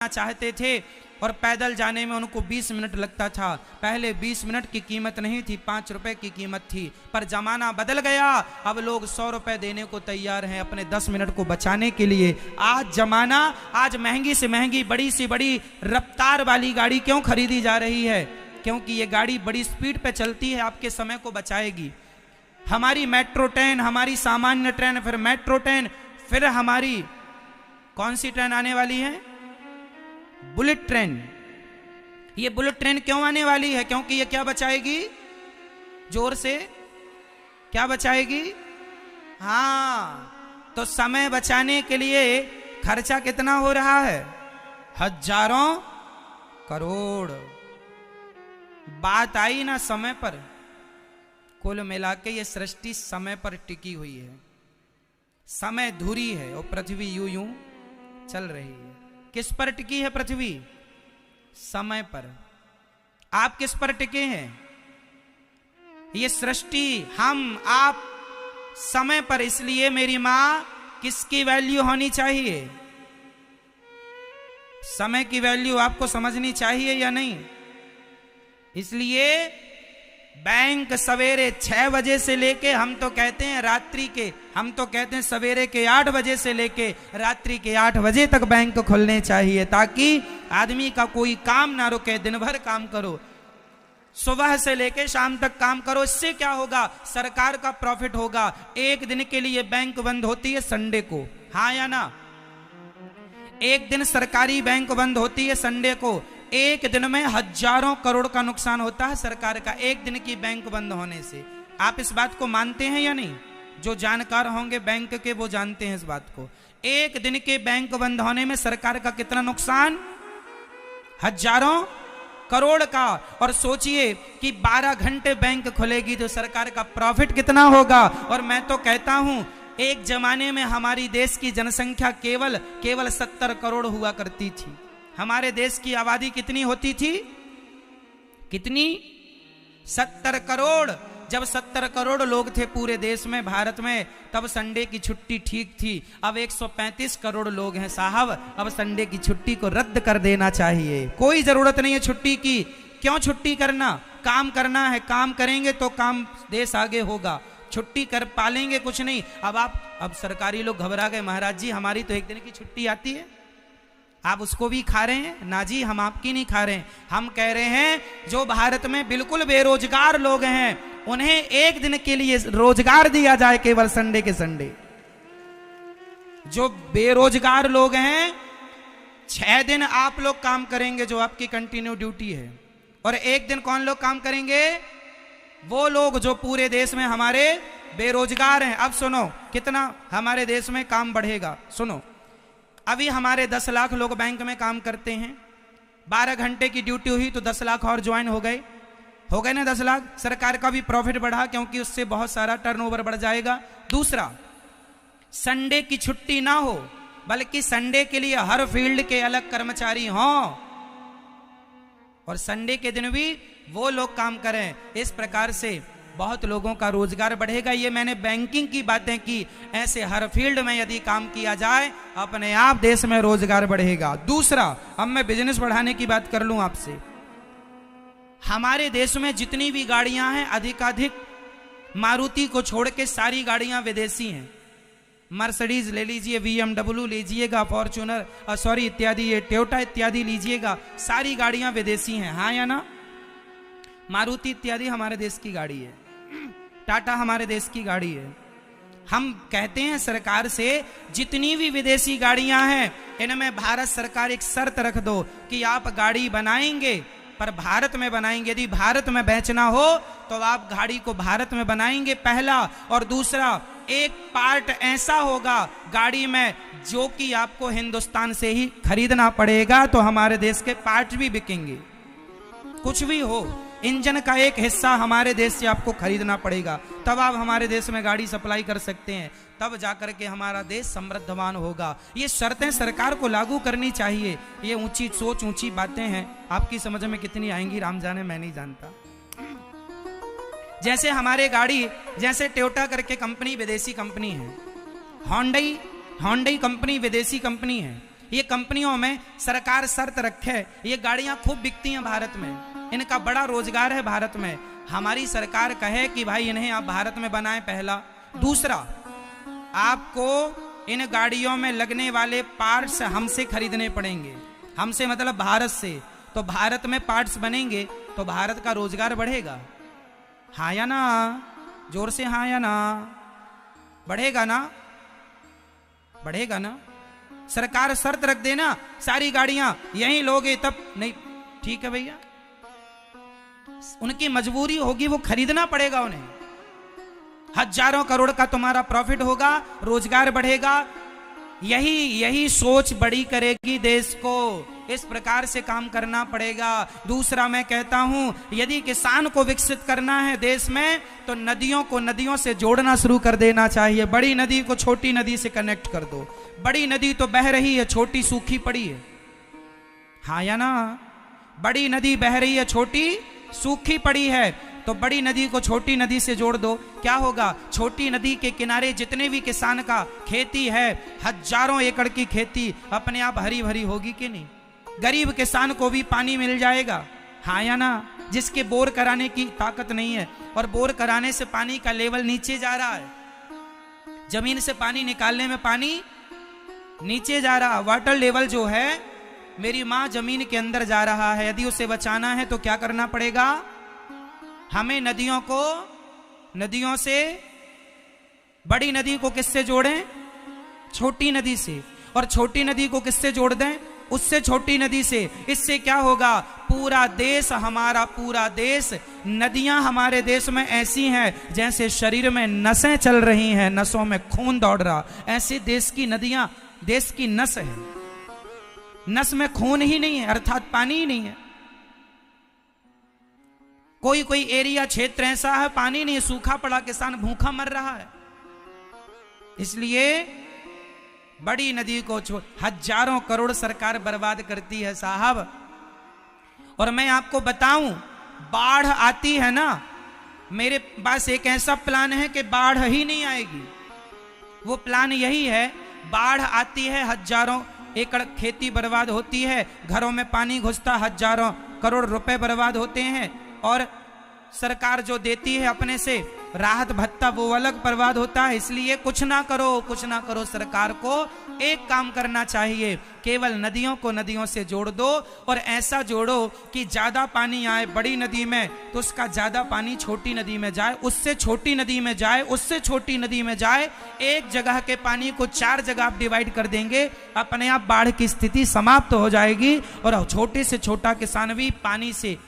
चाहते थे और पैदल जाने में उनको 20 मिनट लगता था। पहले 20 मिनट की कीमत नहीं थी, 5 रुपए की कीमत थी। पर जमाना बदल गया, अब लोग 100 रुपए देने को तैयार हैं अपने 10 मिनट को बचाने के लिए। आज महंगी से महंगी, बड़ी से बड़ी रफ्तार वाली गाड़ी क्यों खरीदी जा रही है? क्योंकि ये गाड़ी बड़ी स्पीड पे चलती है, आपके समय को बचाएगी। हमारी मेट्रो ट्रेन, हमारी सामान्य ट्रेन, फिर मेट्रो ट्रेन, फिर हमारी कौन सी ट्रेन आने वाली है? Bullet train. ये बुलेट ट्रेन क्यों आने वाली है? क्योंकि ये क्या बचाएगी? जोर से क्या बचाएगी? हाँ, तो समय बचाने के लिए खर्चा कितना हो रहा है? हजारों करोड़। बात आई ना समय पर। कुल मिला के ये सृष्टि समय पर टिकी हुई है। समय धुरी है और पृथ्वी यूं यूं चल रही है। किस पर टिकी है पृथ्वी? समय पर। आप किस पर टिके हैं? ये सृष्टि, हम, आप समय पर। इसलिए मेरी मां, किसकी वैल्यू होनी चाहिए? समय की वैल्यू आपको समझनी चाहिए या नहीं? इसलिए बैंक सवेरे 6 बजे से लेके, हम तो कहते हैं सवेरे के 8 बजे से लेके रात्रि के 8 बजे तक बैंक खुलने चाहिए, ताकि आदमी का कोई काम ना रुके। दिन भर काम करो, सुबह से लेके शाम तक काम करो। इससे क्या होगा? सरकार का प्रॉफिट होगा। एक दिन के लिए बैंक बंद होती है संडे को, हाँ या ना? एक दिन सरकारी बैंक बंद होती है संडे को। एक दिन में हजारों करोड़ का नुकसान होता है सरकार का, एक दिन की बैंक बंद होने से। आप इस बात को मानते हैं या नहीं? जो जानकार होंगे बैंक के वो जानते हैं इस बात को। एक दिन के बैंक बंद होने में सरकार का कितना नुकसान? हजारों करोड़ का। और सोचिए कि 12 घंटे बैंक खुलेगी तो सरकार का प्रॉफिट कितना होगा। और मैं तो कहता हूं, एक जमाने में हमारी देश की जनसंख्या केवल 70 करोड़ हुआ करती थी। हमारे देश की आबादी कितनी होती थी? कितनी? 70 करोड़। जब 70 करोड़ लोग थे पूरे देश में, भारत में, तब संडे की छुट्टी ठीक थी। अब 135 करोड़ लोग हैं साहब, अब संडे की छुट्टी को रद्द कर देना चाहिए। कोई जरूरत नहीं है छुट्टी की। क्यों छुट्टी करना? काम करना है, काम करेंगे तो काम, देश आगे होगा। छुट्टी कर पालेंगे कुछ नहीं। अब सरकारी लोग घबरा गए, महाराज जी हमारी तो एक दिन की छुट्टी आती है, आप उसको भी खा रहे हैं ना जी? हम आपकी नहीं खा रहे हैं। हम कह रहे हैं जो भारत में बिल्कुल बेरोजगार लोग हैं, उन्हें एक दिन के लिए रोजगार दिया जाए, केवल संडे के संडे। जो बेरोजगार लोग हैं, 6 दिन आप लोग काम करेंगे जो आपकी कंटिन्यू ड्यूटी है, और एक दिन कौन लोग काम करेंगे? वो लोग जो पूरे देश में हमारे बेरोजगार हैं। अब सुनो कितना हमारे देश में काम बढ़ेगा। सुनो, अभी हमारे 10 लाख लोग बैंक में काम करते हैं। 12 घंटे की ड्यूटी हुई तो 10 लाख और ज्वाइन हो गए ना 10 लाख। सरकार का भी प्रॉफिट बढ़ा, क्योंकि उससे बहुत सारा टर्नओवर बढ़ जाएगा। दूसरा, संडे की छुट्टी ना हो, बल्कि संडे के लिए हर फील्ड के अलग कर्मचारी हों, और संडे के दिन भी वो लोग काम करें। इस प्रकार से बहुत लोगों का रोजगार बढ़ेगा। ये मैंने बैंकिंग की बातें की। ऐसे हर फील्ड में यदि काम किया जाए, अपने आप देश में रोजगार बढ़ेगा। दूसरा, अब मैं बिजनेस बढ़ाने की बात कर लूं आपसे। हमारे देश में जितनी भी गाड़ियां हैं, अधिकाधिक मारुति को छोड़ के सारी गाड़ियां विदेशी हैं। मर्सिडीज ले लीजिए, BMW लीजिएगा, फॉर्च्यूनर इत्यादि, ये टोयोटा इत्यादि लीजिएगा, सारी गाड़ियां विदेशी हैं, हाँ या ना? मारुति इत्यादि हमारे देश की गाड़ी है, टाटा हमारे देश की गाड़ी है। हम कहते हैं सरकार से, जितनी भी विदेशी गाड़ियां हैं, इनमें भारत सरकार एक शर्त रख दो कि आप गाड़ी बनाएंगे पर भारत में बनाएंगे। यदि भारत में बेचना हो तो आप गाड़ी को भारत में बनाएंगे, पहला। और दूसरा, एक पार्ट ऐसा होगा गाड़ी में जो कि आपको हिंदुस्तान से ही खरीदना पड़ेगा, तो हमारे देश के पार्ट भी बिकेंगे। कुछ भी हो, इंजन का एक हिस्सा हमारे देश से आपको खरीदना पड़ेगा, तब आप हमारे देश में गाड़ी सप्लाई कर सकते हैं, तब जाकर के हमारा देश समृद्धवान होगा। ये शर्तें सरकार को लागू करनी चाहिए। ये ऊंची सोच, ऊंची बातें हैं, आपकी समझ में कितनी आएंगी राम जाने, मैं नहीं जानता। जैसे हमारे गाड़ी, जैसे टोयोटा करके कंपनी विदेशी कंपनी है, होंडई कंपनी विदेशी कंपनी है, ये कंपनियों में सरकार शर्त रखे, ये गाड़ियां खूब बिकती हैं भारत में, इनका बड़ा रोजगार है भारत में, हमारी सरकार कहे कि भाई इन्हें आप भारत में बनाएं, पहला। दूसरा, आपको इन गाड़ियों में लगने वाले पार्ट्स हमसे खरीदने पड़ेंगे, हमसे मतलब भारत से, तो भारत में पार्ट्स बनेंगे तो भारत का रोजगार बढ़ेगा। हाँ या ना? जोर से हाँ या ना? बढ़ेगा ना? बढ़ेगा ना? सरकार शर्त रख देना सारी गाड़ियां यहीं लोगे तब नहीं, ठीक है भैया, उनकी मजबूरी होगी, वो खरीदना पड़ेगा उन्हें। हजारों करोड़ का तुम्हारा प्रॉफिट होगा, रोजगार बढ़ेगा, यही सोच बड़ी करेगी देश को। इस प्रकार से काम करना पड़ेगा। दूसरा मैं कहता हूं, यदि किसान को विकसित करना है देश में तो नदियों को नदियों से जोड़ना शुरू कर देना चाहिए। बड़ी नदी को छोटी नदी से कनेक्ट कर दो। बड़ी नदी तो बह रही है, छोटी सूखी पड़ी है, हाँ या ना? बड़ी नदी बह रही है, छोटी सूखी पड़ी है, तो बड़ी नदी को छोटी नदी से जोड़ दो। क्या होगा? छोटी नदी के किनारे जितने भी किसान का खेती है, हजारों एकड़ की खेती अपने आप हरी भरी होगी कि नहीं? गरीब किसान को भी पानी मिल जाएगा, हाँ या ना? जिसके बोर कराने की ताकत नहीं है, और बोर कराने से पानी का लेवल नीचे जा रहा है, जमीन से पानी निकालने में पानी नीचे जा रहा, वाटर लेवल जो है मेरी माँ जमीन के अंदर जा रहा है। यदि उसे बचाना है तो क्या करना पड़ेगा? हमें नदियों से बड़ी नदी को किससे जोड़ें? छोटी नदी से। और छोटी नदी को किससे जोड़ दें? उससे छोटी नदी से। इससे क्या होगा? पूरा देश, हमारा पूरा देश, नदियां हमारे देश में ऐसी हैं जैसे शरीर में नसें चल रही हैं, नसों में खून दौड़ रहा, ऐसे देश की नदियां देश की नस है। नस में खून ही नहीं है, अर्थात पानी ही नहीं है। कोई एरिया क्षेत्र ऐसा है पानी नहीं, सूखा पड़ा, किसान भूखा मर रहा है। इसलिए बड़ी नदी को हजारों करोड़ सरकार बर्बाद करती है साहब। और मैं आपको बताऊं, बाढ़ आती है ना, मेरे पास एक ऐसा प्लान है कि बाढ़ ही नहीं आएगी। वो प्लान यही है, बाढ़ आती है, हजारों एकड़ खेती बर्बाद होती है, घरों में पानी घुसता, हजारों करोड़ रुपए बर्बाद होते हैं, और सरकार जो देती है अपने से राहत भत्ता वो अलग बर्बाद होता है। इसलिए कुछ ना करो, सरकार को एक काम करना चाहिए, केवल नदियों को नदियों से जोड़ दो, और ऐसा जोड़ो कि ज्यादा पानी आए बड़ी नदी में तो उसका ज्यादा पानी छोटी नदी में जाए, उससे छोटी नदी में जाए, उससे छोटी नदी में जाए। एक जगह के पानी को 4 जगह आप डिवाइड कर देंगे, अपने आप बाढ़ की स्थिति समाप्त हो जाएगी, और छोटे से छोटा किसान भी पानी से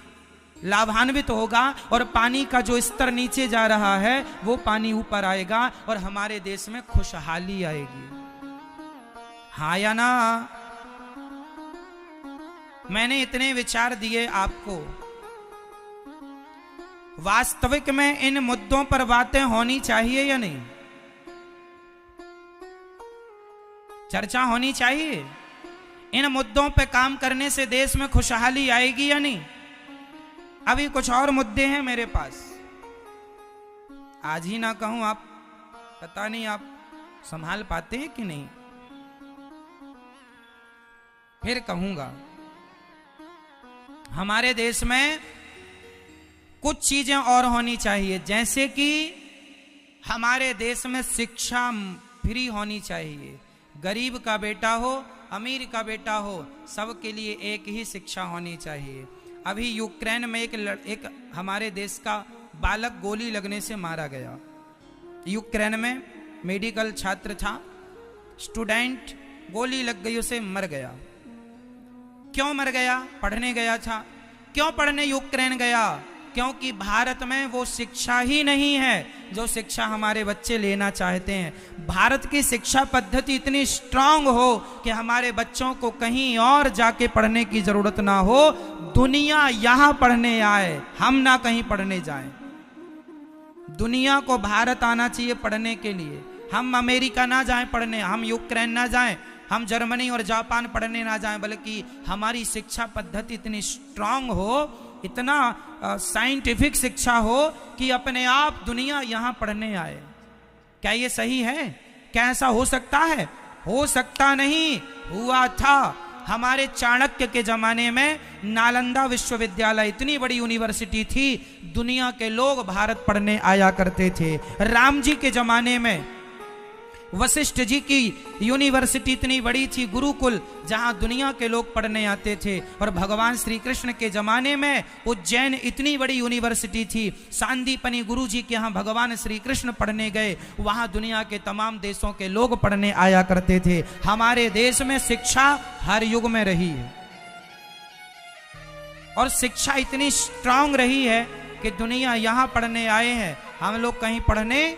लाभान्वित होगा, और पानी का जो स्तर नीचे जा रहा है वो पानी ऊपर आएगा, और हमारे देश में खुशहाली आएगी, हाँ या ना? मैंने इतने विचार दिए आपको। वास्तविक में इन मुद्दों पर बातें होनी चाहिए या नहीं? चर्चा होनी चाहिए। इन मुद्दों पे काम करने से देश में खुशहाली आएगी या नहीं? अभी कुछ और मुद्दे हैं मेरे पास, आज ही ना कहूं, आप पता नहीं आप संभाल पाते हैं कि नहीं, फिर कहूंगा। हमारे देश में कुछ चीजें और होनी चाहिए, जैसे कि हमारे देश में शिक्षा फ्री होनी चाहिए। गरीब का बेटा हो, अमीर का बेटा हो, सबके लिए एक ही शिक्षा होनी चाहिए। अभी यूक्रेन में एक हमारे देश का बालक गोली लगने से मारा गया। यूक्रेन में मेडिकल छात्र था, स्टूडेंट, गोली लग गई, उसे मर गया। क्यों मर गया? पढ़ने गया था। क्यों पढ़ने यूक्रेन गया? क्योंकि भारत में वो शिक्षा ही नहीं है जो शिक्षा हमारे बच्चे लेना चाहते हैं। भारत की शिक्षा पद्धति इतनी स्ट्रांग हो कि हमारे बच्चों को कहीं और जाके पढ़ने की जरूरत ना हो, दुनिया यहां पढ़ने आए, हम ना कहीं पढ़ने जाएं। दुनिया को भारत आना चाहिए पढ़ने के लिए। हम अमेरिका ना जाएं पढ़ने, हम यूक्रेन ना जाएं, हम जर्मनी और जापान पढ़ने ना जाएं, बल्कि हमारी शिक्षा पद्धति इतनी स्ट्रांग हो, इतना साइंटिफिक शिक्षा हो कि अपने आप दुनिया यहां पढ़ने आए। क्या ये सही है? क्या ऐसा हो सकता है? हो सकता नहीं, हुआ था। हमारे चाणक्य के जमाने में नालंदा विश्वविद्यालय इतनी बड़ी यूनिवर्सिटी थी, दुनिया के लोग भारत पढ़ने आया करते थे। राम जी के जमाने में वशिष्ठ जी की यूनिवर्सिटी इतनी बड़ी थी, गुरुकुल, जहां दुनिया के लोग पढ़ने आते थे। और भगवान श्री कृष्ण के जमाने में उज्जैन इतनी बड़ी यूनिवर्सिटी थी, सांदीपनी गुरु जी के यहाँ भगवान श्री कृष्ण पढ़ने गए, वहां दुनिया के तमाम देशों के लोग पढ़ने आया करते थे। हमारे देश में शिक्षा हर युग में रही है और शिक्षा इतनी स्ट्रांग रही है कि दुनिया यहां पढ़ने आए हैं, हम लोग कहीं पढ़ने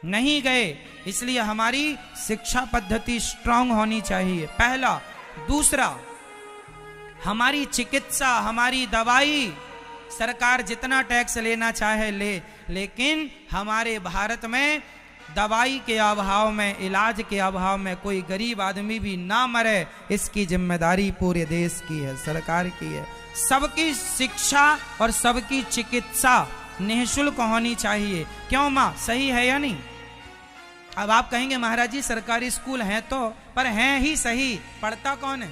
नहीं गए। इसलिए हमारी शिक्षा पद्धति स्ट्रांग होनी चाहिए, पहला। दूसरा, हमारी चिकित्सा, हमारी दवाई, सरकार जितना टैक्स लेना चाहे ले, लेकिन हमारे भारत में दवाई के अभाव में, इलाज के अभाव में कोई गरीब आदमी भी ना मरे, इसकी जिम्मेदारी पूरे देश की है, सरकार की है। सबकी शिक्षा और सबकी चिकित्सा निःशुल्क होनी चाहिए। क्यों माँ, सही है या नहीं? अब आप कहेंगे महाराज जी सरकारी स्कूल हैं तो, पर हैं ही सही, पढ़ता कौन है?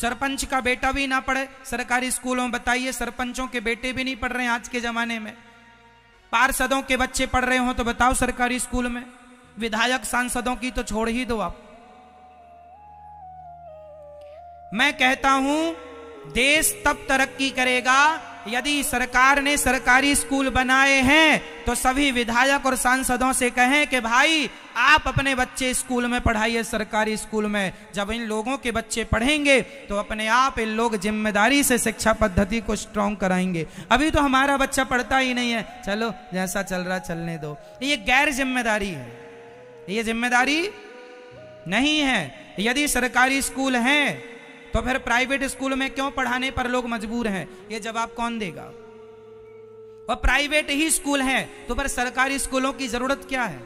सरपंच का बेटा भी ना पढ़े सरकारी स्कूलों में, बताइए। सरपंचों के बेटे भी नहीं पढ़ रहे हैं आज के जमाने में। पार्षदों के बच्चे पढ़ रहे हो तो बताओ सरकारी स्कूल में। विधायक सांसदों की तो छोड़ ही दो आप। मैं कहता हूं देश तब तरक्की करेगा यदि सरकार ने सरकारी स्कूल बनाए हैं तो सभी विधायक और सांसदों से कहें कि भाई आप अपने बच्चे स्कूल में पढ़ाइए, सरकारी स्कूल में। जब इन लोगों के बच्चे पढ़ेंगे तो अपने आप इन लोग जिम्मेदारी से शिक्षा पद्धति को स्ट्रांग कराएंगे। अभी तो हमारा बच्चा पढ़ता ही नहीं है, चलो जैसा चल रहा चलने दो। ये गैर जिम्मेदारी है, ये जिम्मेदारी नहीं है। यदि सरकारी स्कूल हैं तो फिर प्राइवेट स्कूल में क्यों पढ़ाने पर लोग मजबूर हैं? ये जवाब कौन देगा? और प्राइवेट ही स्कूल हैं तो फिर सरकारी स्कूलों की जरूरत क्या है?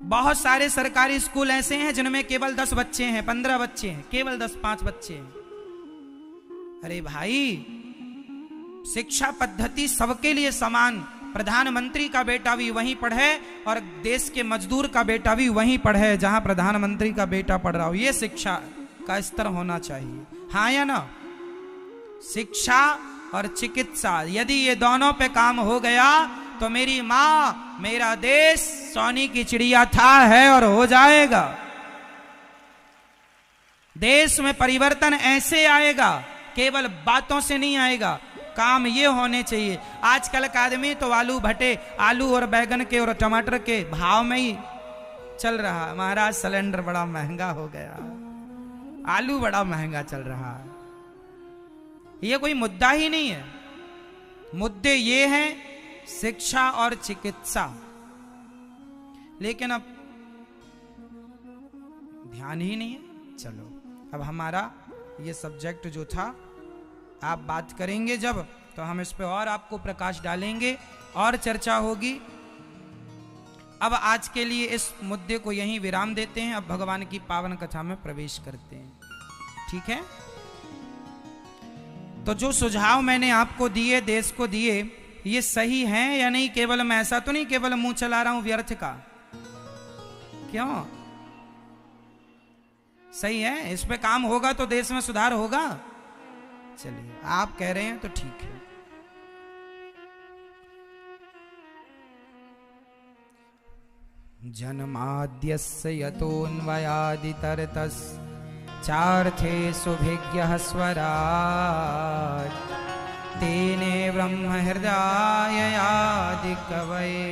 बहुत सारे सरकारी स्कूल ऐसे हैं जिनमें केवल 10 बच्चे हैं, 15 बच्चे हैं, केवल 10-5 बच्चे हैं। अरे भाई, शिक्षा पद्धति सबके लिए समान। प्रधानमंत्री का बेटा भी वहीं पढ़े और देश के मजदूर का बेटा भी वहीं पढ़े जहां प्रधानमंत्री का बेटा पढ़ रहा हो। यह शिक्षा का स्तर होना चाहिए, हाँ या ना? शिक्षा और चिकित्सा, यदि ये दोनों पे काम हो गया तो मेरी माँ, मेरा देश सोने की चिड़िया था, है और हो जाएगा। देश में परिवर्तन ऐसे आएगा, केवल बातों से नहीं आएगा, काम ये होने चाहिए। आजकल का आदमी तो आलू भटे, आलू और बैगन के और टमाटर के भाव में ही चल रहा। महाराज सिलेंडर बड़ा महंगा हो गया, आलू बड़ा महंगा चल रहा है। ये कोई मुद्दा ही नहीं है। मुद्दे ये हैं शिक्षा और चिकित्सा, लेकिन अब ध्यान ही नहीं है। चलो अब हमारा ये सब्जेक्ट जो था, आप बात करेंगे जब, तो हम इस पे और आपको प्रकाश डालेंगे और चर्चा होगी। अब आज के लिए इस मुद्दे को यहीं विराम देते हैं। अब भगवान की पावन कथा में प्रवेश करते हैं, ठीक है? तो जो सुझाव मैंने आपको दिए, देश को दिए, ये सही हैं या नहीं? केवल मैं ऐसा तो नहीं केवल मुंह चला रहा हूं व्यर्थ का, क्यों? सही है, इस पे काम होगा तो देश में सुधार होगा। चलिए, आप कह रहे हैं तो ठीक है। जन्माद्यस्य यतोऽन्वयादितरतस् चार्थे सुभिज्ञः स्वराट् तेने ब्रह्म हृदयादि कवये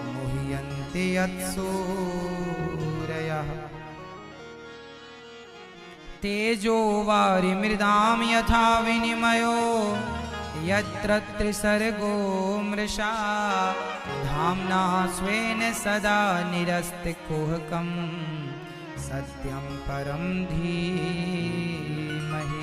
मुह्यन्ति यत्सूरयः तेजो वारिमृदां यथा विनिमयो यत्र त्रिसर्गो मृषा धाम्ना स्वेन सदा निरस्तकुहकं सत्यं परं धीमहि।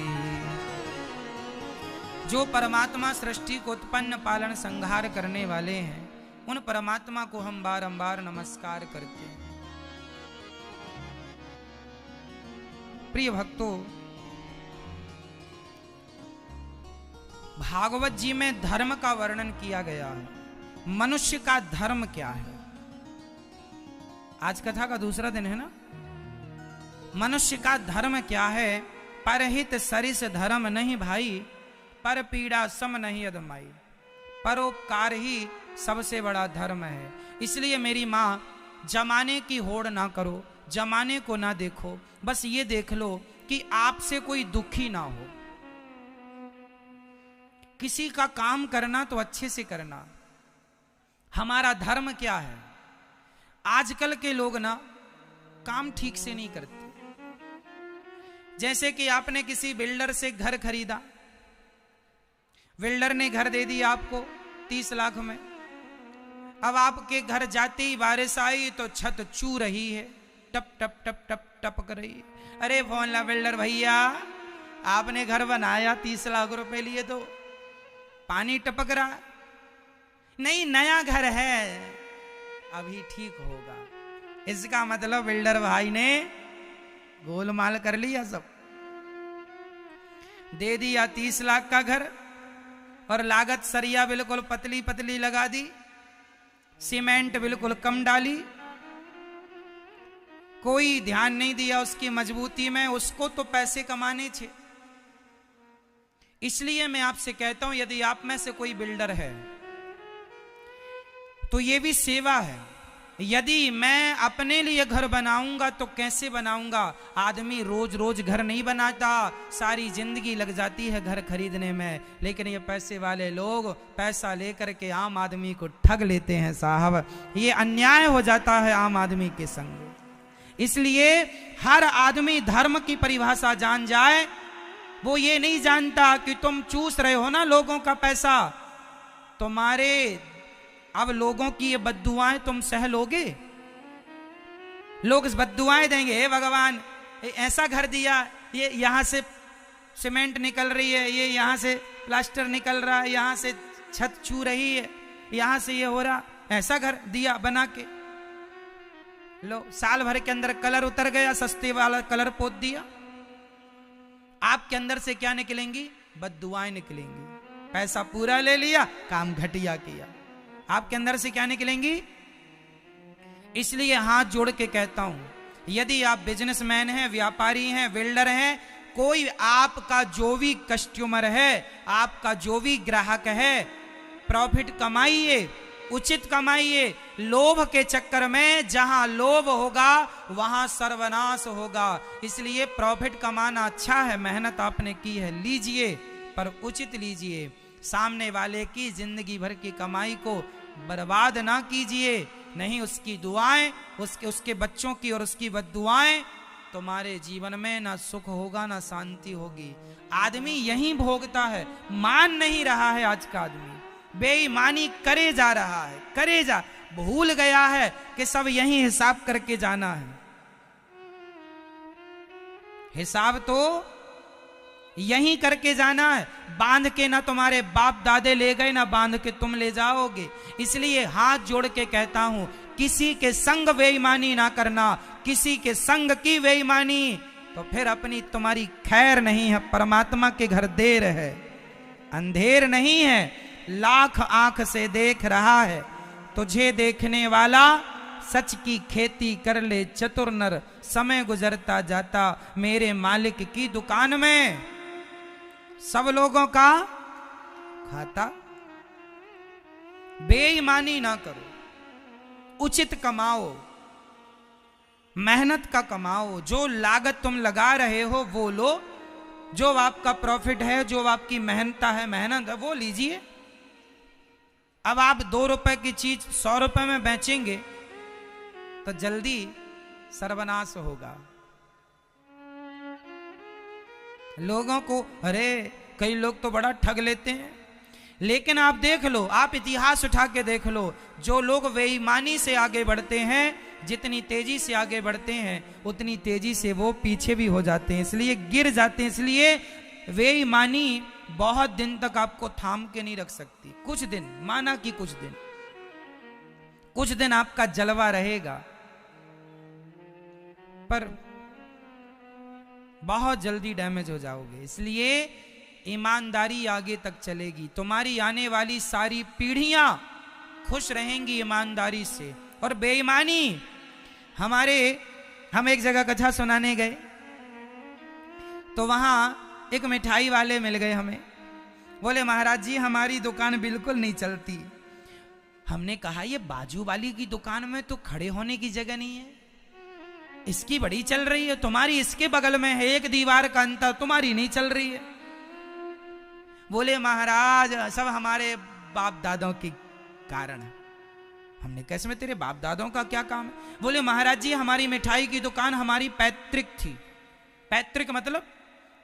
जो परमात्मा सृष्टि को उत्पन्न, पालन, संहार करने वाले हैं, उन परमात्मा को हम बारंबार नमस्कार करते हैं। प्रिय भक्तों, भागवत जी में धर्म का वर्णन किया गया है। मनुष्य का धर्म क्या है। आज कथा का दूसरा दिन है ना। मनुष्य का धर्म क्या है। परहित सरिस धर्म नहीं भाई, पर पीड़ा सम नहीं अदमाई। परोपकार ही सबसे बड़ा धर्म है। इसलिए मेरी माँ, जमाने की होड़ ना करो, जमाने को ना देखो, बस ये देख लो कि आपसे कोई दुखी ना हो। किसी का काम करना तो अच्छे से करना। हमारा धर्म क्या है। आजकल के लोग ना काम ठीक से नहीं करते। जैसे कि आपने किसी बिल्डर से घर खरीदा, बिल्डर ने घर दे दिया आपको 30 लाख में। अब आपके घर जाते ही बारिश आई तो छत चू रही है, टप टप टप टप टपक रही है। अरे फोन ला बिल्डर भैया, आपने घर बनाया 30 लाख रुपए लिए तो पानी टपक रहा। नहीं, नया घर है, अभी ठीक होगा। इसका मतलब बिल्डर भाई ने गोलमाल कर लिया, सब दे दिया 30 लाख का घर और लागत सरिया बिल्कुल पतली पतली लगा दी, सीमेंट बिल्कुल कम डाली, कोई ध्यान नहीं दिया उसकी मजबूती में। उसको तो पैसे कमाने थे। इसलिए मैं आपसे कहता हूं, यदि आप में से कोई बिल्डर है तो ये भी सेवा है। यदि मैं अपने लिए घर बनाऊंगा तो कैसे बनाऊंगा। आदमी रोज रोज घर नहीं बनाता, सारी जिंदगी लग जाती है घर खरीदने में। लेकिन ये पैसे वाले लोग पैसा लेकर के आम आदमी को ठग लेते हैं साहब। ये अन्याय हो जाता है आम आदमी के संग। इसलिए हर आदमी धर्म की परिभाषा जान जाए। वो ये नहीं जानता कि तुम चूस रहे हो ना लोगों का पैसा, तुम्हारे अब लोगों की ये बद्दुआएं तुम सह लोगे। लोग इस बद्दुआएं देंगे, हे भगवान ऐसा घर दिया, ये यहां से सीमेंट निकल रही है, ये यहां से प्लास्टर निकल रहा है, यहां से छत छू रही है, यहां से ये हो रहा, ऐसा घर दिया बना के। लो, साल भर के अंदर कलर उतर गया, सस्ते वाला कलर पोत दिया। आपके अंदर से क्या निकलेंगी? बद्दुआएं निकलेंगी। पैसा पूरा ले लिया, काम घटिया किया। आपके अंदर से क्या निकलेंगी? इसलिए हाथ जोड़ के कहता हूं, यदि आप बिजनेसमैन हैं, व्यापारी हैं, बिल्डर हैं, कोई आपका जो भी कस्टमर है, आपका जो भी ग्राहक है, प्रॉफिट कमाइए, उचित कमाइए। लोभ के चक्कर में जहां लोभ होगा वहां सर्वनाश होगा। इसलिए प्रॉफिट कमाना अच्छा है, मेहनत आपने की है, लीजिए, पर उचित लीजिए। सामने वाले की जिंदगी भर की कमाई को बर्बाद ना कीजिए, नहीं उसकी दुआएं, उसके बच्चों की और उसकी बद्दुआएं तुम्हारे जीवन में ना सुख होगा ना शांति होगी। आदमी यही भोगता है, मान नहीं रहा है। आज का आदमी बेईमानी करे जा रहा है, करे जा, भूल गया है कि सब यही हिसाब करके जाना है। हिसाब तो यही करके जाना है। बांध के ना तुम्हारे बाप दादे ले गए, ना बांध के तुम ले जाओगे। इसलिए हाथ जोड़ के कहता हूं, किसी के संग बेईमानी ना करना। किसी के संग की बेईमानी तो फिर अपनी तुम्हारी खैर नहीं है। परमात्मा के घर देर है, अंधेर नहीं है। लाख आंख से देख रहा है, तुझे देखने वाला सच की खेती कर ले चतुर नर। समय गुजरता जाता मेरे मालिक की दुकान में, सब लोगों का खाता। बेईमानी ना करो, उचित कमाओ, मेहनत का कमाओ। जो लागत तुम लगा रहे हो वो लो, जो आपका प्रॉफिट है, जो आपकी मेहनत है वो लीजिए। अब आप 2 रुपए की चीज 100 रुपए में बेचेंगे तो जल्दी सर्वनाश होगा। लोगों को, अरे कई लोग तो बड़ा ठग लेते हैं, लेकिन आप देख लो, आप इतिहास उठा के देख लो, जो लोग बेईमानी से आगे बढ़ते हैं, जितनी तेजी से आगे बढ़ते हैं उतनी तेजी से वो पीछे भी हो जाते हैं, इसलिए गिर जाते हैं। इसलिए बेईमानी बहुत दिन तक आपको थाम के नहीं रख सकती। कुछ दिन, माना कि कुछ दिन आपका जलवा रहेगा, पर बहुत जल्दी डैमेज हो जाओगे। इसलिए ईमानदारी आगे तक चलेगी। तुम्हारी आने वाली सारी पीढ़ियां खुश रहेंगी ईमानदारी से। और बेईमानी, हम एक जगह कथा सुनाने गए तो वहां एक मिठाई वाले मिल गए हमें। बोले महाराज जी हमारी दुकान बिल्कुल नहीं चलती। हमने कहा ये बाजू वाली की दुकान में तो खड़े होने की जगह नहीं है, इसकी बड़ी चल रही है, तुम्हारी इसके बगल में है, एक दीवार का अंतर, तुम्हारी नहीं चल रही है। बोले महाराज सब हमारे बाप दादों के कारण है। हमने कहा इसमें तेरे बाप दादों का क्या काम है? बोले महाराज जी हमारी मिठाई की दुकान हमारी पैतृक थी। पैतृक मतलब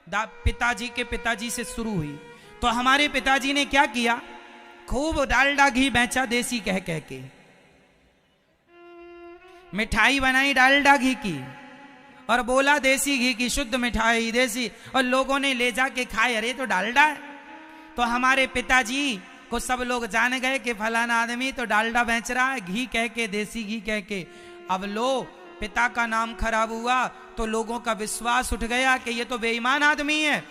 पिताजी के पिताजी से शुरू हुई। तो हमारे पिताजी ने क्या किया, खूब डालडा घी बेचा देसी कह कह के, मिठाई बनाई डालडा घी की और बोला देसी घी की शुद्ध मिठाई देसी, और लोगों ने ले जाके खाए, अरे तो डालडा है। तो हमारे पिताजी को सब लोग जान गए कि फलाना आदमी तो डालडा बेच रहा है, घी कह के, देसी घी कह के। अब लो पिता का नाम खराब हुआ तो लोगों का विश्वास उठ गया कि ये तो बेईमान आदमी है।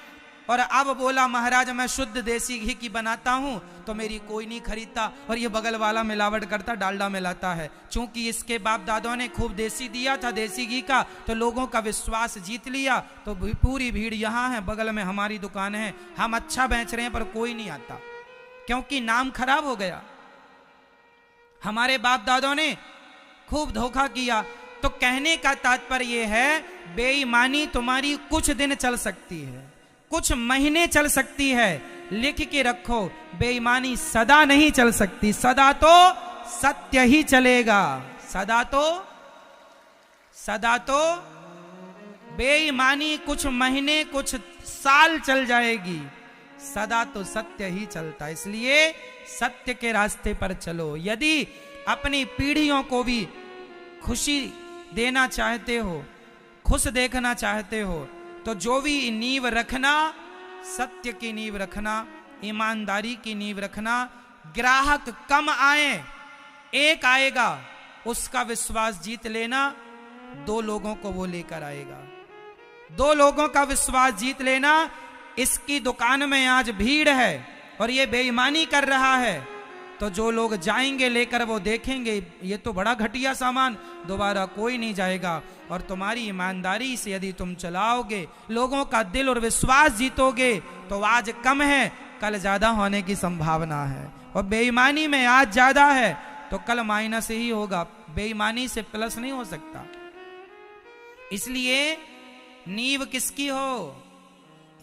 और अब बोला महाराज मैं शुद्ध देसी घी की बनाता हूं तो मेरी कोई नहीं खरीदता, और ये बगल वाला मिलावट करता, डालडा मिलाता है। चूंकि इसके बाप दादों ने खूब देसी दिया था, देसी घी का, तो लोगों का विश्वास जीत लिया। तो पूरी भीड़ यहाँ है, बगल में हमारी दुकान है, हम अच्छा बेच रहे हैं पर कोई नहीं आता, क्योंकि नाम खराब हो गया। हमारे बाप दादों ने खूब धोखा किया। तो कहने का तात्पर्य है बेईमानी तुम्हारी कुछ दिन चल सकती है, कुछ महीने चल सकती है, लिख के रखो बेईमानी सदा नहीं चल सकती। सदा तो सत्य ही चलेगा, सदा तो बेईमानी कुछ महीने कुछ साल चल जाएगी, सदा तो सत्य ही चलता। इसलिए सत्य के रास्ते पर चलो। यदि अपनी पीढ़ियों को भी खुशी देना चाहते हो, खुश देखना चाहते हो, तो जो भी नींव रखना, सत्य की नींव रखना, ईमानदारी की नींव रखना। ग्राहक कम आए, एक आएगा, उसका विश्वास जीत लेना, 2 लोगों को वो लेकर आएगा। 2 लोगों का विश्वास जीत लेना। इसकी दुकान में आज भीड़ है और ये बेईमानी कर रहा है, तो जो लोग जाएंगे लेकर वो देखेंगे ये तो बड़ा घटिया सामान, दोबारा कोई नहीं जाएगा। और तुम्हारी ईमानदारी से यदि तुम चलाओगे, लोगों का दिल और विश्वास जीतोगे, तो आज कम है कल ज्यादा होने की संभावना है। और बेईमानी में आज ज्यादा है तो कल माइनस ही होगा, बेईमानी से प्लस नहीं हो सकता। इसलिए नींव किसकी हो?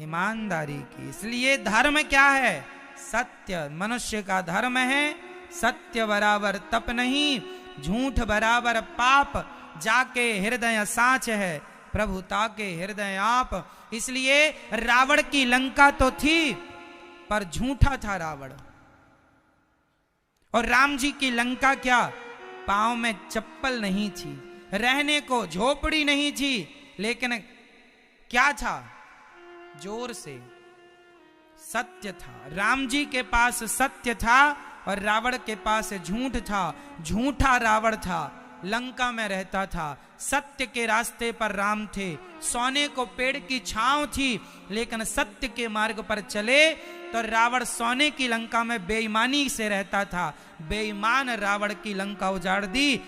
ईमानदारी की। इसलिए धर्म क्या है? सत्य। मनुष्य का धर्म है सत्य बराबर तप नहीं, झूठ बराबर पाप, जाके हृदय साच है प्रभुता के हृदय आप। इसलिए रावण की लंका तो थी पर झूठा था रावण, और राम जी की लंका क्या, पांव में चप्पल नहीं थी, रहने को झोपड़ी नहीं थी, लेकिन क्या था, जोर से सत्य था। राम जी के पास सत्य था और रावण के पास झूठ था। झूठा रावण था, लंका में रहता था, सत्य के रास्ते पर राम थे। सोने को पेड़ की छांव थी, लेकिन सत्य के मार्ग पर चले तो रावण सोने की लंका में बेईमानी से रहता था। बेईमान रावण की लंका उजाड़ दी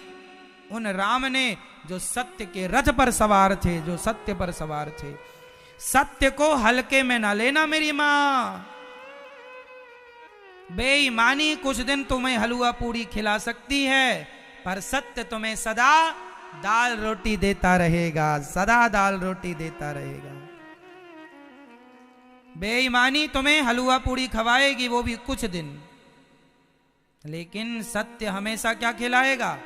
उन राम ने जो सत्य के रथ पर सवार थे, जो सत्य पर सवार थे। सत्य को हल्के में ना लेना मेरी मां। बेईमानी कुछ दिन तुम्हें हलवा पूरी खिला सकती है, पर सत्य तुम्हें सदा दाल रोटी देता रहेगा, सदा दाल रोटी देता रहेगा। बेईमानी तुम्हें हलवा पूरी खवाएगी, वो भी कुछ दिन, लेकिन सत्य हमेशा क्या खिलाएगा?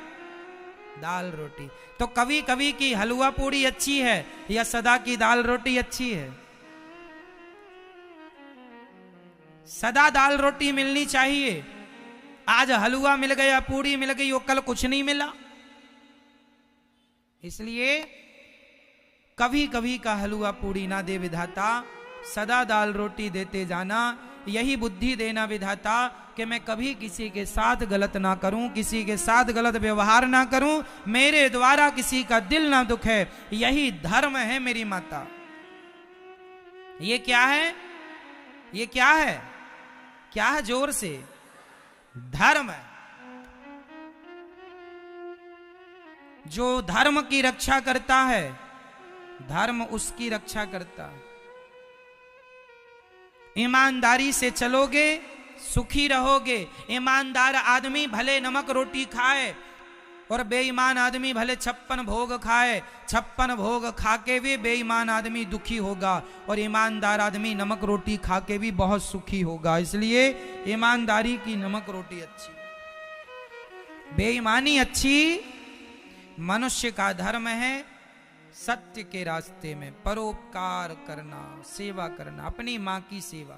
दाल रोटी। तो कभी कभी की हलवा पूड़ी अच्छी है या सदा की दाल रोटी अच्छी है? सदा दाल रोटी मिलनी चाहिए। आज हलवा मिल गया, पूड़ी मिल गई, वो कल कुछ नहीं मिला। इसलिए कभी कभी का हलवा पूड़ी ना दे विधाता, सदा दाल रोटी देते जाना। यही बुद्धि देना विधाता कि मैं कभी किसी के साथ गलत ना करूं, किसी के साथ गलत व्यवहार ना करूं, मेरे द्वारा किसी का दिल ना दुखे। यही धर्म है मेरी माता। ये क्या है? ये क्या है? क्या है? जोर से धर्म है। जो धर्म की रक्षा करता है, धर्म उसकी रक्षा करता है। ईमानदारी से चलोगे सुखी रहोगे। ईमानदार आदमी भले नमक रोटी खाए और बेईमान आदमी भले 56 भोग खाए, 56 भोग खा के भी बेईमान आदमी दुखी होगा और ईमानदार आदमी नमक रोटी खा के भी बहुत सुखी होगा। इसलिए ईमानदारी की नमक रोटी अच्छी, बेईमानी अच्छी। मनुष्य का धर्म है सत्य के रास्ते में परोपकार करना, सेवा करना, अपनी मां की सेवा।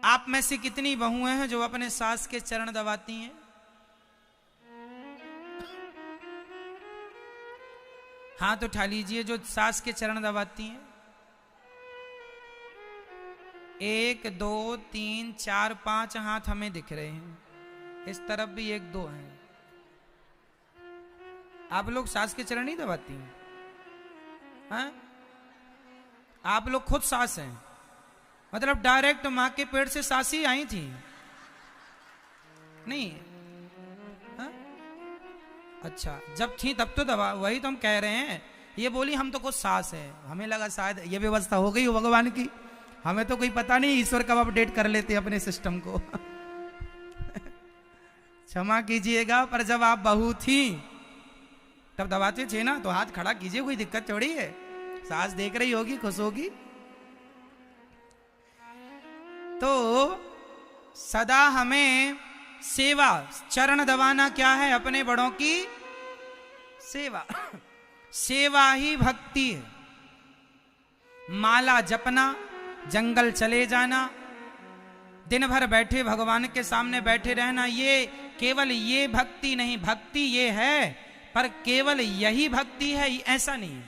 आप में से कितनी बहुएं हैं जो अपने सास के चरण दबाती हैं? हाथ उठा लीजिए जो सास के चरण दबाती हैं। 1 2 3 4 5 हाथ हमें दिख रहे हैं। इस तरफ भी 1 2 हैं। आप लोग सास के चरण नहीं दबाती हैं? हाँ? आप लोग खुद सास हैं, मतलब डायरेक्ट मां के पेट से सास ही आई थी? नहीं? हाँ? अच्छा, जब थी तब तो दबा, वही तो हम कह रहे हैं। ये बोली हम तो खुद सास है, हमें लगा शायद ये व्यवस्था हो गई हो भगवान की, हमें तो कोई पता नहीं, ईश्वर कब अपडेट कर लेते अपने सिस्टम को। क्षमा कीजिएगा, पर जब आप बहू थी तब दबाते थे ना, तो हाथ खड़ा कीजिए, कोई दिक्कत थोड़ी है। सास देख रही होगी, खुश होगी। तो सदा हमें सेवा, चरण दबाना क्या है? अपने बड़ों की सेवा। सेवा ही भक्ति है। माला जपना, जंगल चले जाना, दिन भर बैठे भगवान के सामने बैठे रहना, ये केवल ये भक्ति नहीं। भक्ति ये है, पर केवल यही भक्ति है ऐसा नहीं।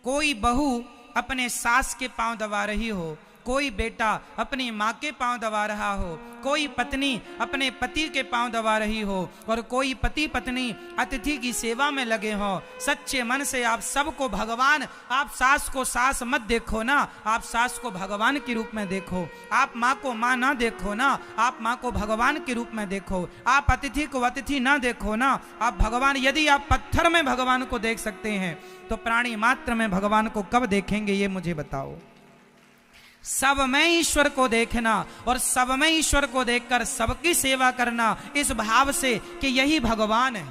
कोई बहू अपने सास के पांव दबा रही हो, कोई बेटा अपनी माँ के पांव दबा रहा हो, कोई पत्नी अपने पति के पांव दबा रही हो, और कोई पति पत्नी अतिथि की सेवा में लगे हो, सच्चे मन से आप सबको भगवान, आप सास को सास मत देखो ना, आप सास को भगवान के रूप में देखो। आप माँ को माँ ना देखो ना, आप माँ को भगवान के रूप में देखो। आप अतिथि को अतिथि ना देखो ना, आप भगवान। यदि आप पत्थर में भगवान को देख सकते हैं तो प्राणी मात्र में भगवान को कब देखेंगे, ये मुझे बताओ। सब में ईश्वर को देखना और सब में ईश्वर को देखकर सबकी सेवा करना, इस भाव से कि यही भगवान है।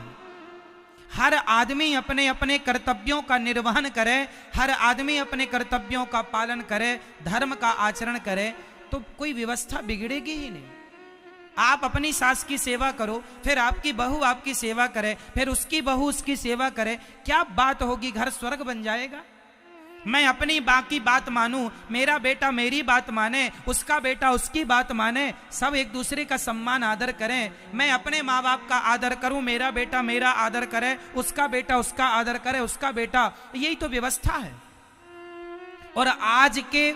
हर आदमी अपने अपने कर्तव्यों का निर्वहन करे, हर आदमी अपने कर्तव्यों का पालन करे, धर्म का आचरण करे, तो कोई व्यवस्था बिगड़ेगी ही नहीं। आप अपनी सास की सेवा करो, फिर आपकी बहू आपकी सेवा करे, फिर उसकी बहू उसकी सेवा करे, क्या बात होगी? घर स्वर्ग बन जाएगा। मैं अपनी बाकी बात मानूं, मेरा बेटा मेरी बात माने, उसका बेटा उसकी बात माने, सब एक दूसरे का सम्मान आदर करें। मैं अपने माँ बाप का आदर करूं, मेरा बेटा मेरा आदर करे, उसका बेटा उसका आदर करे, उसका बेटा, यही तो व्यवस्था है। और आज के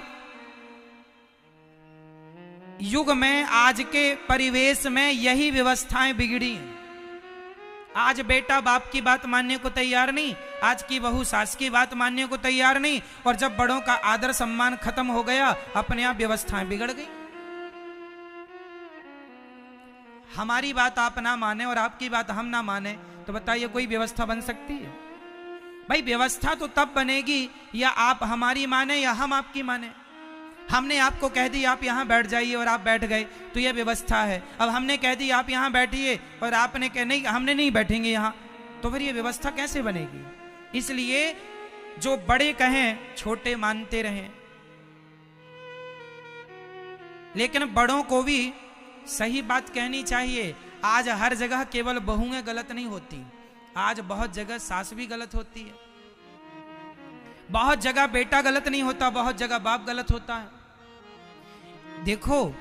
युग में, आज के परिवेश में यही व्यवस्थाएं बिगड़ी हैं। आज बेटा बाप की बात मानने को तैयार नहीं, आज की बहू सास की बात मानने को तैयार नहीं, और जब बड़ों का आदर सम्मान खत्म हो गया, अपने आप व्यवस्थाएं बिगड़ गई। हमारी बात आप ना माने और आपकी बात हम ना माने, तो बताइए कोई व्यवस्था बन सकती है? भाई व्यवस्था तो तब बनेगी या आप हमारी माने या हम आपकी माने। हमने आपको कह दी आप यहां बैठ जाइए और आप बैठ गए, तो यह व्यवस्था है। अब हमने कह दी आप यहां बैठिए और आपने कह नहीं, हमने नहीं बैठेंगे यहां, तो फिर यह व्यवस्था कैसे बनेगी? इसलिए जो बड़े कहें छोटे मानते रहें, लेकिन बड़ों को भी सही बात कहनी चाहिए। आज हर जगह केवल बहुएं गलत नहीं होती, आज बहुत जगह सास भी गलत होती है, बहुत जगह बेटा गलत नहीं होता, बहुत जगह बाप गलत होता है। देखो,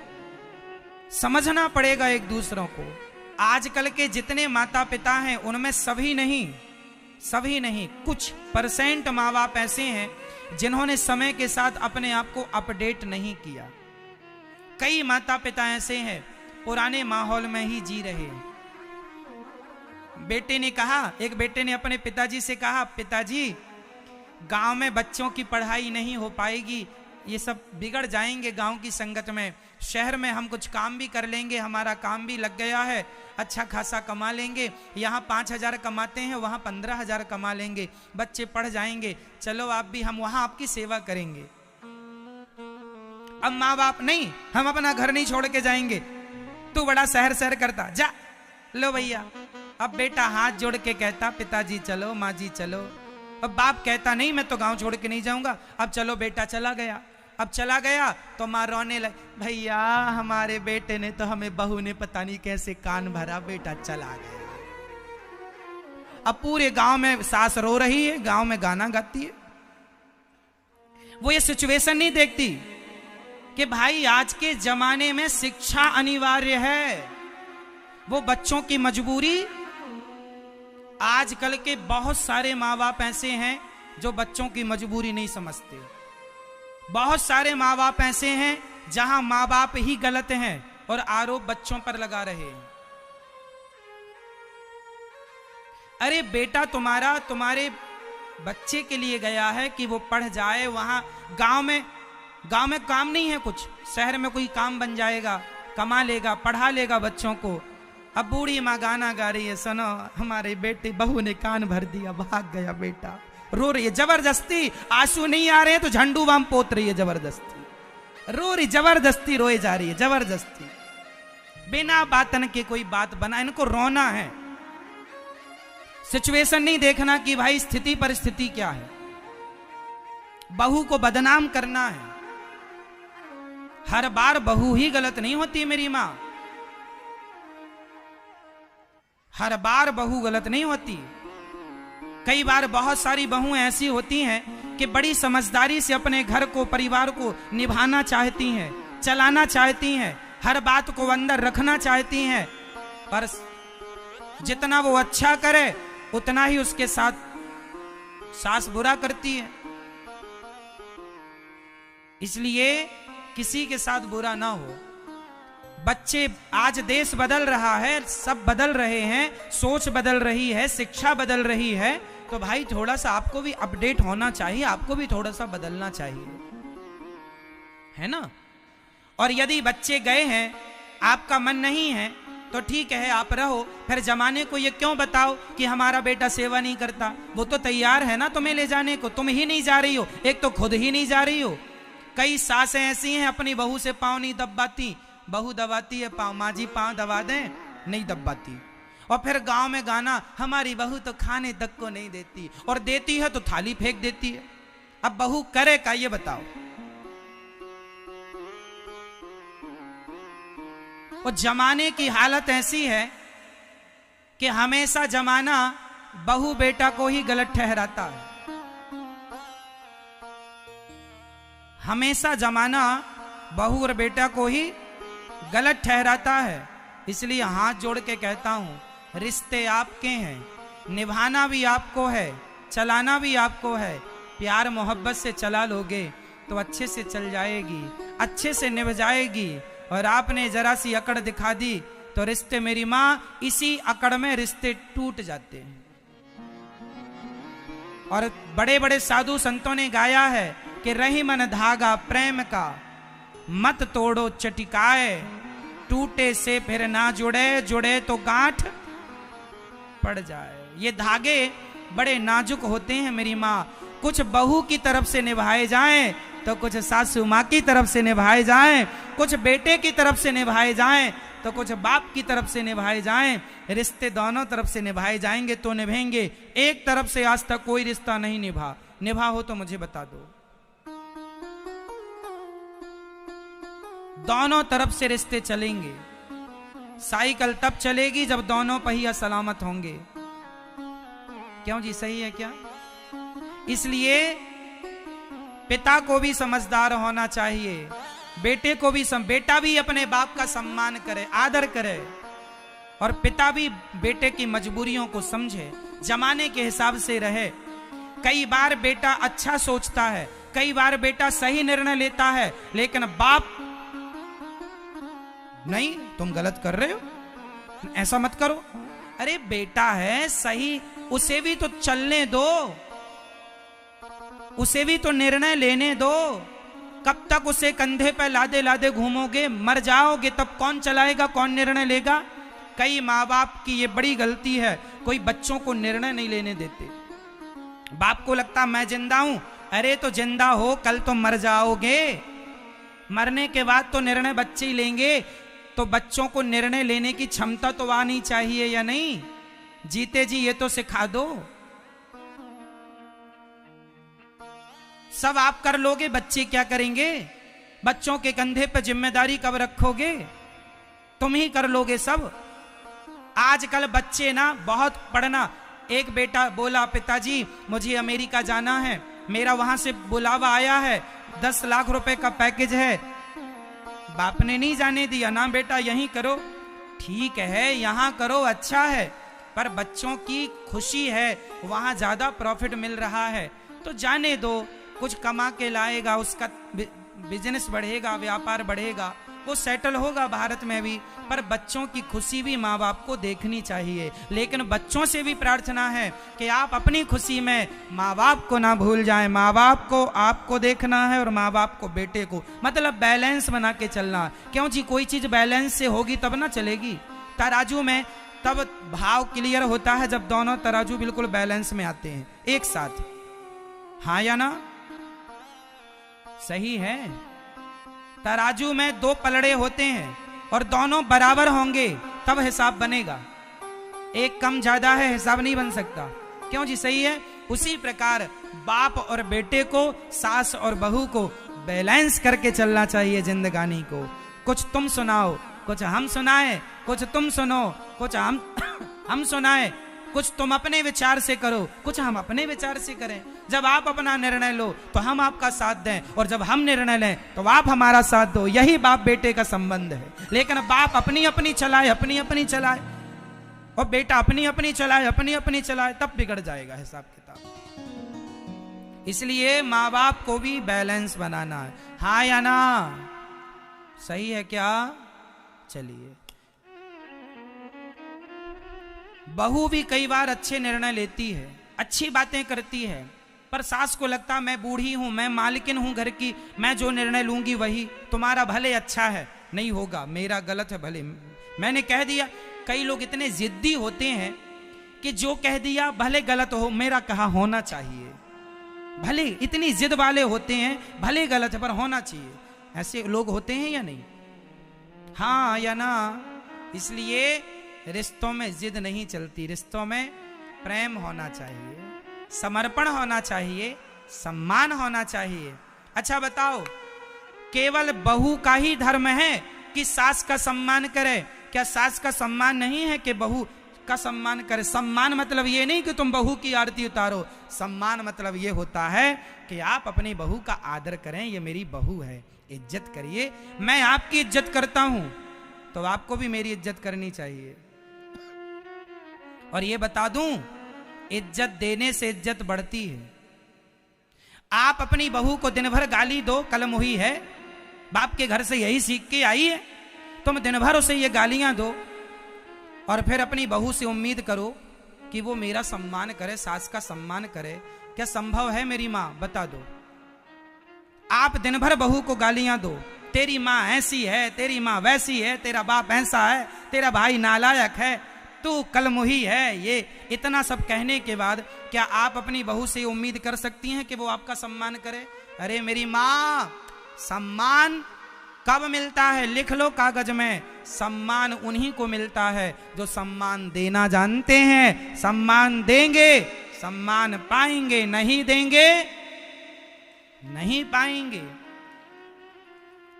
समझना पड़ेगा एक दूसरों को। आजकल के जितने माता पिता हैं उनमें सभी नहीं, कुछ परसेंट माँ बाप ऐसे हैं जिन्होंने समय के साथ अपने आप को अपडेट नहीं किया। कई माता पिता ऐसे हैं पुराने माहौल में ही जी रहे। बेटे ने कहा, एक बेटे ने अपने पिताजी से कहा, पिताजी गांव में बच्चों की पढ़ाई नहीं हो पाएगी, ये सब बिगड़ जाएंगे गांव की संगत में, शहर में हम कुछ काम भी कर लेंगे, हमारा काम भी लग गया है, अच्छा खासा कमा लेंगे, यहाँ 5,000 कमाते हैं, वहाँ 15,000 कमा लेंगे, बच्चे पढ़ जाएंगे, चलो आप भी, हम वहाँ आपकी सेवा करेंगे। अब माँ बाप नहीं, हम अपना घर नहीं छोड़ के जाएंगे, तू बड़ा शहर शहर करता जा, लो भैया। अब बेटा हाथ जोड़ के कहता पिताजी चलो, माँ जी चलो। अब बाप कहता नहीं मैं तो गांव छोड़ के नहीं जाऊंगा, अब चलो बेटा चला गया। अब चला गया तो माँ रोने लगी, भैया हमारे बेटे ने तो, हमें बहू ने पता नहीं कैसे कान भरा, बेटा चला गया। अब पूरे गांव में सास रो रही है, गांव में गाना गाती है। वो ये सिचुएशन नहीं देखती कि भाई आज के जमाने में शिक्षा अनिवार्य है। वो बच्चों की मजबूरी, आजकल के बहुत सारे माँ बाप ऐसे हैं जो बच्चों की मजबूरी नहीं समझते। बहुत सारे माँ बाप ऐसे हैं जहां माँ बाप ही गलत हैं और आरोप बच्चों पर लगा रहे हैं। अरे बेटा तुम्हारा तुम्हारे बच्चे के लिए गया है कि वो पढ़ जाए, वहां गांव में काम नहीं है कुछ, शहर में कोई काम बन जाएगा, कमा लेगा, पढ़ा लेगा बच्चों को। अब बूढ़ी माँ गाना गा रही है, सुनो हमारे बेटे बहू ने कान भर दिया, भाग गया बेटा, रो रही है जबरदस्ती, आंसू नहीं आ रहे हैं तो झंडू बाम पोत रही है जबरदस्ती, रो रही जबरदस्ती, रोए जा रही है जबरदस्ती, बिना बातन के कोई बात बना, इनको रोना है। सिचुएशन नहीं देखना कि भाई स्थिति परिस्थिति क्या है, बहू को बदनाम करना है। हर बार बहू ही गलत नहीं होती मेरी मां, हर बार बहू गलत नहीं होती। कई बार बहुत सारी बहुएं ऐसी होती हैं कि बड़ी समझदारी से अपने घर को, परिवार को निभाना चाहती हैं, चलाना चाहती हैं, हर बात को अंदर रखना चाहती हैं, पर जितना वो अच्छा करे उतना ही उसके साथ सास बुरा करती है। इसलिए किसी के साथ बुरा ना हो। बच्चे, आज देश बदल रहा है, सब बदल रहे हैं, सोच बदल रही है, शिक्षा बदल रही है, तो भाई थोड़ा सा आपको भी अपडेट होना चाहिए, आपको भी थोड़ा सा बदलना चाहिए, है ना। और यदि बच्चे गए हैं, आपका मन नहीं है तो ठीक है आप रहो, फिर जमाने को ये क्यों बताओ कि हमारा बेटा सेवा नहीं करता, वो तो तैयार है ना तुम्हें ले जाने को, तुम ही नहीं जा रही हो, एक तो खुद ही नहीं जा रही हो। कई सासें ऐसी हैं अपनी बहू से पांव नहीं दबाती, बहू दबाती है पांव, माँ जी पांव दबा दें, नहीं दबाती। और फिर गांव में गाना, हमारी बहू तो खाने तक को नहीं देती, और देती है तो थाली फेंक देती है। अब बहू करे क्या ये बताओ। और जमाने की हालत ऐसी है कि हमेशा जमाना बहू बेटा को ही गलत ठहराता है, हमेशा जमाना बहू और बेटा को ही गलत ठहराता है। इसलिए हाथ जोड़ के कहता हूं, रिश्ते आपके हैं, निभाना भी आपको है, चलाना भी आपको है। प्यार मोहब्बत से चला लोगे तो अच्छे से चल जाएगी, अच्छे से निभ जाएगी। और आपने जरा सी अकड़ दिखा दी तो रिश्ते, मेरी मां, इसी अकड़ में रिश्ते टूट जाते हैं। और बड़े बड़े साधु संतों ने गाया है कि रही मन धागा प्रेम का, मत तोड़ो चटिकाए, टूटे से फिर ना जुड़े, जुड़े तो गांठ पड़ जाए। ये धागे बड़े नाजुक होते हैं मेरी माँ, कुछ बहू की तरफ से निभाए जाएं तो कुछ सासू माँ की तरफ से निभाए जाएं, कुछ बेटे की तरफ से निभाए जाएं तो कुछ बाप की तरफ से निभाए जाएं। रिश्ते दोनों तरफ से निभाए जाएंगे तो निभेंगे। एक तरफ से आज तक कोई रिश्ता नहीं निभा हो तो मुझे बता दो। दोनों तरफ से रिश्ते चलेंगे। साइकिल तब चलेगी जब दोनों पहिया सलामत होंगे। क्यों जी, सही है क्या? इसलिए पिता को भी समझदार होना चाहिए, बेटे को भी बेटा भी अपने बाप का सम्मान करे, आदर करे, और पिता भी बेटे की मजबूरियों को समझे, जमाने के हिसाब से रहे। कई बार बेटा अच्छा सोचता है, कई बार बेटा सही निर्णय लेता है, लेकिन बाप नहीं, तुम गलत कर रहे हो, ऐसा मत करो। अरे बेटा है सही, उसे भी तो चलने दो, उसे भी तो निर्णय लेने दो। कब तक उसे कंधे पर लादे लादे घूमोगे? मर जाओगे तब कौन चलाएगा, कौन निर्णय लेगा? कई माँ बाप की ये बड़ी गलती है, कोई बच्चों को निर्णय नहीं लेने देते। बाप को लगता मैं जिंदा हूं, अरे तो जिंदा हो, कल तो मर जाओगे, मरने के बाद तो निर्णय बच्चे ही लेंगे। तो बच्चों को निर्णय लेने की क्षमता तो आनी चाहिए या नहीं? जीते जी ये तो सिखा दो। सब आप कर लोगे, बच्चे क्या करेंगे? बच्चों के कंधे पर जिम्मेदारी कब रखोगे? तुम ही कर लोगे सब। आजकल बच्चे ना बहुत पढ़ना। एक बेटा बोला पिताजी मुझे अमेरिका जाना है, मेरा वहां से बुलावा आया है, 10 लाख रुपए का पैकेज है। बाप ने नहीं जाने दिया, ना बेटा यहीं करो। ठीक है यहां करो, अच्छा है, पर बच्चों की खुशी है, वहां ज्यादा प्रॉफिट मिल रहा है तो जाने दो। कुछ कमा के लाएगा, उसका बिजनेस बढ़ेगा, व्यापार बढ़ेगा, वो सेटल होगा भारत में भी। पर बच्चों की खुशी भी माँ बाप को देखनी चाहिए। लेकिन बच्चों से भी प्रार्थना है कि आप अपनी खुशी में माँ बाप को ना भूल जाएं। माँ बाप को आपको देखना है और माँ बाप को बेटे को, मतलब बैलेंस बना के चलना। क्यों जी? कोई चीज बैलेंस से होगी तब ना चलेगी। तराजू में तब भाव क्लियर होता है जब दोनों तराजू बिल्कुल बैलेंस में आते हैं एक साथ। हाँ या ना? सही है। तराजू में 2 पलड़े होते हैं और दोनों बराबर होंगे तब हिसाब बनेगा। एक कम ज्यादा है, हिसाब नहीं बन सकता। क्यों जी? सही है। उसी प्रकार बाप और बेटे को, सास और बहू को बैलेंस करके चलना चाहिए जिंदगानी को। कुछ तुम सुनाओ, कुछ हम सुनाए, कुछ तुम सुनो, कुछ हम सुनाए, कुछ तुम अपने विचार से करो, कुछ हम अपने विचार से करें। जब आप अपना निर्णय लो तो हम आपका साथ दें, और जब हम निर्णय लें तो आप हमारा साथ दो। यही बाप बेटे का संबंध है। लेकिन बाप अपनी अपनी चलाए, अपनी अपनी चलाए, और बेटा अपनी अपनी चलाए, अपनी अपनी चलाए, तब बिगड़ जाएगा हिसाब किताब। इसलिए माँ बाप को भी बैलेंस बनाना है। हाँ या ना? सही है क्या? चलिए। बहू भी कई बार अच्छे निर्णय लेती है, अच्छी बातें करती है, पर सास को लगता मैं बूढ़ी हूं, मैं मालकिन हूं घर की, मैं जो निर्णय लूंगी वही तुम्हारा भले अच्छा है। नहीं होगा, मेरा गलत है, भले मैंने कह दिया। कई लोग इतने जिद्दी होते हैं कि जो कह दिया भले गलत हो, मेरा कहा होना चाहिए। भले इतनी जिद वाले होते हैं, भले गलत है पर होना चाहिए। ऐसे लोग होते हैं या नहीं? हाँ या ना? इसलिए रिश्तों में जिद नहीं चलती, रिश्तों में प्रेम होना चाहिए, समर्पण होना चाहिए, सम्मान होना चाहिए। अच्छा बताओ, केवल बहू का ही धर्म है कि सास का सम्मान करे? क्या सास का सम्मान नहीं है कि बहू का सम्मान करे? सम्मान मतलब ये नहीं कि तुम बहू की आरती उतारो। सम्मान मतलब ये होता है कि आप अपनी बहू का आदर करें। ये मेरी बहू है, इज्जत करिए। मैं आपकी इज्जत करता हूं तो आपको भी मेरी इज्जत करनी चाहिए। और ये बता दूं, इज्जत देने से इज्जत बढ़ती है। आप अपनी बहू को दिन भर गाली दो, कल मुही है, बाप के घर से यही सीख के आई है, तुम दिन भर उसे ये गालियां दो और फिर अपनी बहू से उम्मीद करो कि वो मेरा सम्मान करे, सास का सम्मान करे। क्या संभव है मेरी माँ? बता दो। आप दिन भर बहू को गालियां दो, तेरी माँ ऐसी है, तेरी माँ वैसी है, तेरा बाप ऐसा है, तेरा भाई नालायक है, तू कलमुही है, ये इतना सब कहने के बाद क्या आप अपनी बहू से उम्मीद कर सकती हैं कि वो आपका सम्मान करे? अरे मेरी माँ, सम्मान कब मिलता है? लिख लो कागज में, सम्मान उन्हीं को मिलता है जो सम्मान देना जानते हैं। सम्मान देंगे, सम्मान पाएंगे, नहीं देंगे नहीं पाएंगे।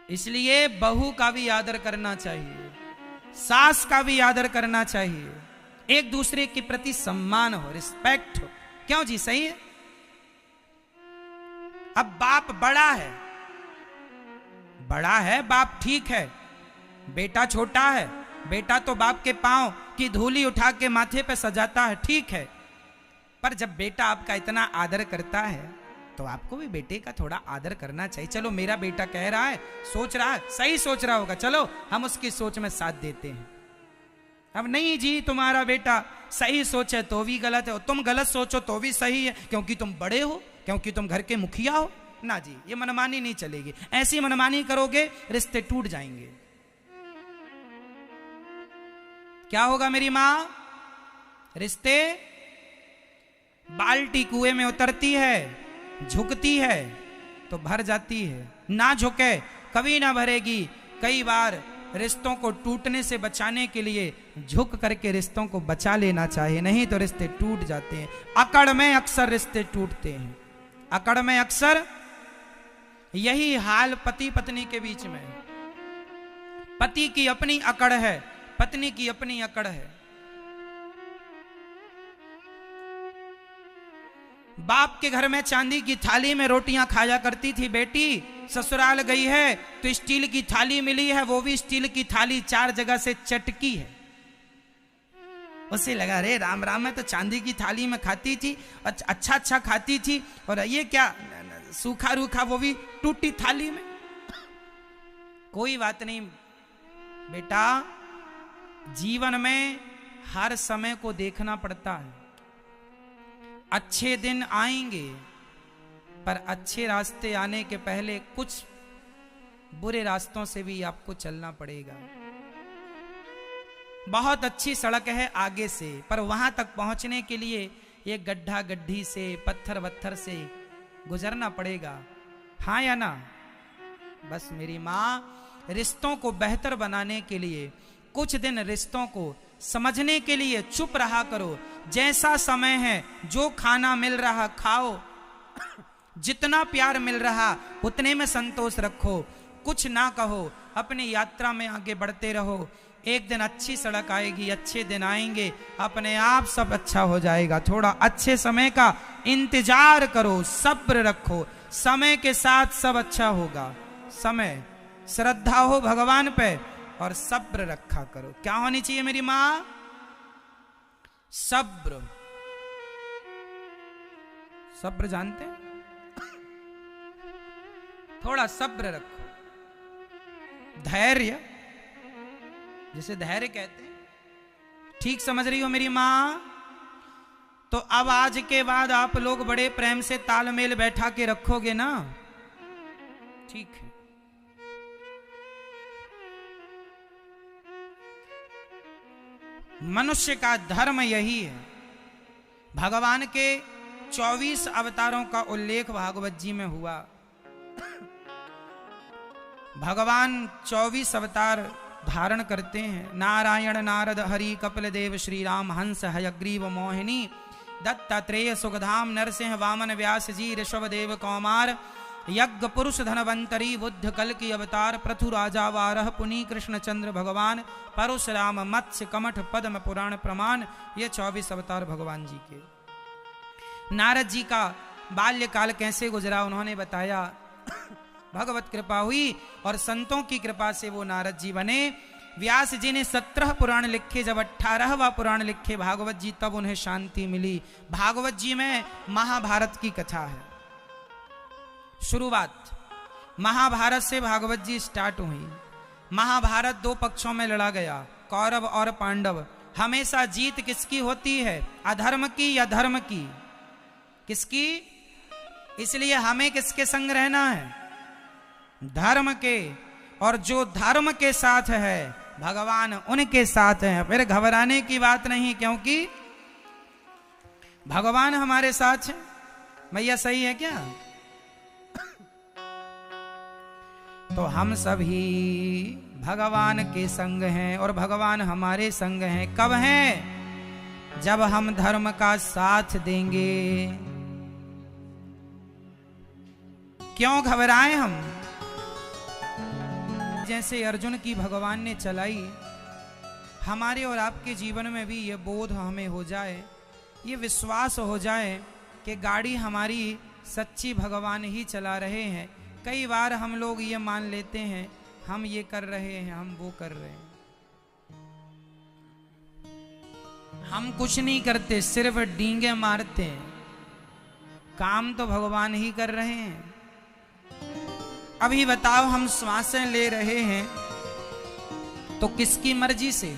इसलिए बहू का भी आदर करना चाहिए, सास का भी आदर करना चाहिए, एक दूसरे के प्रति सम्मान हो, रिस्पेक्ट हो। क्यों जी? सही है। अब बाप बड़ा है, बड़ा है बाप, ठीक है, बेटा छोटा है, बेटा तो बाप के पांव की धूली उठा के माथे पे सजाता है, ठीक है, पर जब बेटा आपका इतना आदर करता है तो आपको भी बेटे का थोड़ा आदर करना चाहिए। चलो मेरा बेटा कह रहा है, सोच रहा है, सही सोच रहा होगा, चलो हम उसकी सोच में साथ देते हैं। अब नहीं जी, तुम्हारा बेटा सही सोचे तो भी गलत है, और तुम गलत सोचो तो भी सही है, क्योंकि तुम बड़े हो, क्योंकि तुम घर के मुखिया हो। ना जी, ये मनमानी नहीं चलेगी। ऐसी मनमानी करोगे रिश्ते टूट जाएंगे। क्या होगा मेरी मां? रिश्ते, बाल्टी कुएं में उतरती है, झुकती है तो भर जाती है, ना झुके कभी ना भरेगी। कई बार रिश्तों को टूटने से बचाने के लिए झुक करके रिश्तों को बचा लेना चाहिए, नहीं तो रिश्ते टूट जाते हैं। अकड़ में अक्सर रिश्ते टूटते हैं, अकड़ में अक्सर यही हाल पति पत्नी के बीच में। पति की अपनी अकड़ है, पत्नी की अपनी अकड़ है। बाप के घर में चांदी की थाली में रोटियां खाया करती थी बेटी, ससुराल गई है तो स्टील की थाली मिली है, वो भी स्टील की थाली 4 जगह से चटकी है। उसे लगा रे राम राम, मैं तो चांदी की थाली में खाती थी, अच्छा अच्छा खाती थी, और ये क्या सूखा रूखा, वो भी टूटी थाली में। कोई बात नहीं बेटा, जीवन में हर समय को देखना पड़ता है। अच्छे दिन आएंगे, पर अच्छे रास्ते आने के पहले कुछ बुरे रास्तों से भी आपको चलना पड़ेगा। बहुत अच्छी सड़क है आगे से, पर वहां तक पहुंचने के लिए ये गड्ढा गड्ढी से, पत्थर वत्थर से गुजरना पड़ेगा, हाँ या ना? बस मेरी मां, रिश्तों को बेहतर बनाने के लिए कुछ दिन रिश्तों को समझने के लिए चुप रहा करो। जैसा समय है, जो खाना मिल रहा खाओ, जितना प्यार मिल रहा उतने में संतोष रखो, कुछ ना कहो, अपनी यात्रा में आगे बढ़ते रहो। एक दिन अच्छी सड़क आएगी, अच्छे दिन आएंगे, अपने आप सब अच्छा हो जाएगा। थोड़ा अच्छे समय का इंतजार करो, सब्र रखो, समय के साथ सब अच्छा होगा। समय, श्रद्धा हो भगवान पे और सब्र रखा करो। क्या होनी चाहिए मेरी मां? सब्र। सब्र जानते हैं? थोड़ा सब्र रखो, धैर्य, जिसे धैर्य कहते हैं। ठीक समझ रही हो मेरी मां? तो अब आज के बाद आप लोग बड़े प्रेम से तालमेल बैठा के रखोगे ना? ठीक है। मनुष्य का धर्म यही है। भगवान के 24 अवतारों का उल्लेख भागवत जी में हुआ। भगवान 24 अवतार धारण करते हैं। नारायण, नारद, हरि, कपिल देव, श्री राम, हंस, हयग्रीव, मोहिनी, दत्तात्रेय, सुखधाम, नरसिंह, वामन, व्यास जी, ऋषभ देव, कौमार, यज्ञ, पुरुष, धनवंतरी, बुद्ध, कल की अवतार, पृथु, राजा, वारह, पुनि, कृष्ण, चंद्र, भगवान, परशुराम, मत्स्य, कमठ, पद्म, पुराण, प्रमाण, ये 24 अवतार भगवान जी के। नारद जी का बाल्यकाल कैसे गुजरा उन्होंने बताया। भगवत कृपा हुई और संतों की कृपा से वो नारद जी बने। व्यास जी ने 17 पुराण लिखे, जब 18वां पुराण लिखे भागवत जी, तब उन्हें शांति मिली। भागवत जी में महाभारत की कथा है। शुरुआत महाभारत से भागवत जी स्टार्ट हुई। महाभारत 2 पक्षों में लड़ा गया, कौरव और पांडव। हमेशा जीत किसकी होती है? अधर्म की या धर्म की? किसकी? इसलिए हमें किसके संग रहना है? धर्म के। और जो धर्म के साथ है भगवान उनके साथ है। फिर घबराने की बात नहीं, क्योंकि भगवान हमारे साथ है। भैया सही है क्या? तो हम सभी भगवान के संग हैं और भगवान हमारे संग हैं। कब हैं? जब हम धर्म का साथ देंगे। क्यों घबराएं हम? जैसे अर्जुन की भगवान ने चलाई, हमारे और आपके जीवन में भी ये बोध हमें हो जाए, ये विश्वास हो जाए कि गाड़ी हमारी सच्ची भगवान ही चला रहे हैं। कई बार हम लोग ये मान लेते हैं हम ये कर रहे हैं, हम वो कर रहे हैं। हम कुछ नहीं करते, सिर्फ डींगे मारते हैं। काम तो भगवान ही कर रहे हैं। अभी बताओ, हम श्वासें ले रहे हैं तो किसकी मर्जी से?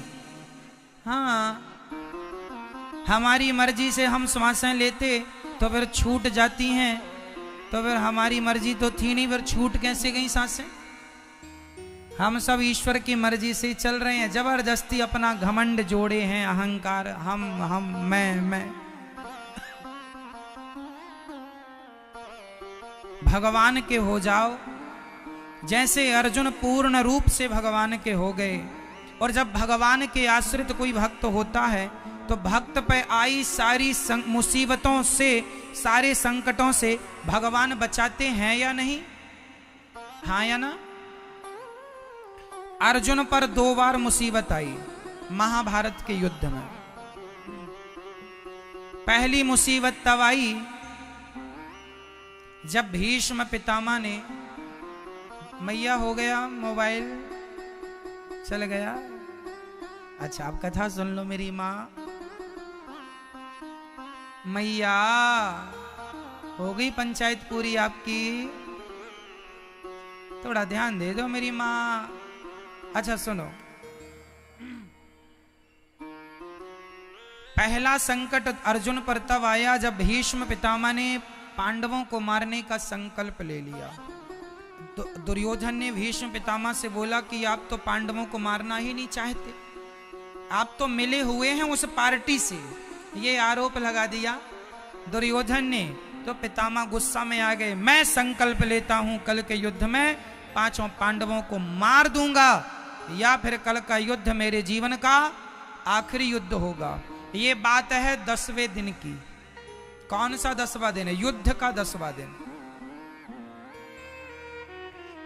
हाँ, हमारी मर्जी से हम श्वासें लेते तो फिर छूट जाती हैं, तो फिर हमारी मर्जी तो थी नहीं, फिर छूट कैसे गई सांसें? हम सब ईश्वर की मर्जी से चल रहे हैं, जबरदस्ती अपना घमंड जोड़े हैं, अहंकार, हम मैं। भगवान के हो जाओ, जैसे अर्जुन पूर्ण रूप से भगवान के हो गए। और जब भगवान के आश्रित कोई भक्त होता है तो भक्त पे आई सारी मुसीबतों से, सारे संकटों से भगवान बचाते हैं या नहीं? हाँ या ना? अर्जुन पर 2 बार मुसीबत आई महाभारत के युद्ध में। पहली मुसीबत तब आई जब भीष्म पितामह ने, मैया हो गया, मोबाइल चल गया। अच्छा, आप कथा सुन लो मेरी माँ। मैया हो गई पंचायत पूरी आपकी, थोड़ा ध्यान दे दो मेरी माँ। अच्छा सुनो, पहला संकट अर्जुन पर तब आया जब भीष्म पितामह ने पांडवों को मारने का संकल्प ले लिया। दुर्योधन ने भीष्म पितामह से बोला कि आप तो पांडवों को मारना ही नहीं चाहते, आप तो मिले हुए हैं उस पार्टी से, ये आरोप लगा दिया दुर्योधन ने। तो पितामह गुस्सा में आ गए, मैं संकल्प लेता हूं कल के युद्ध में 5 पांडवों को मार दूंगा, या फिर कल का युद्ध मेरे जीवन का आखिरी युद्ध होगा। ये बात है 10वें दिन की। कौन सा 10वां दिन है? युद्ध का 10वां दिन।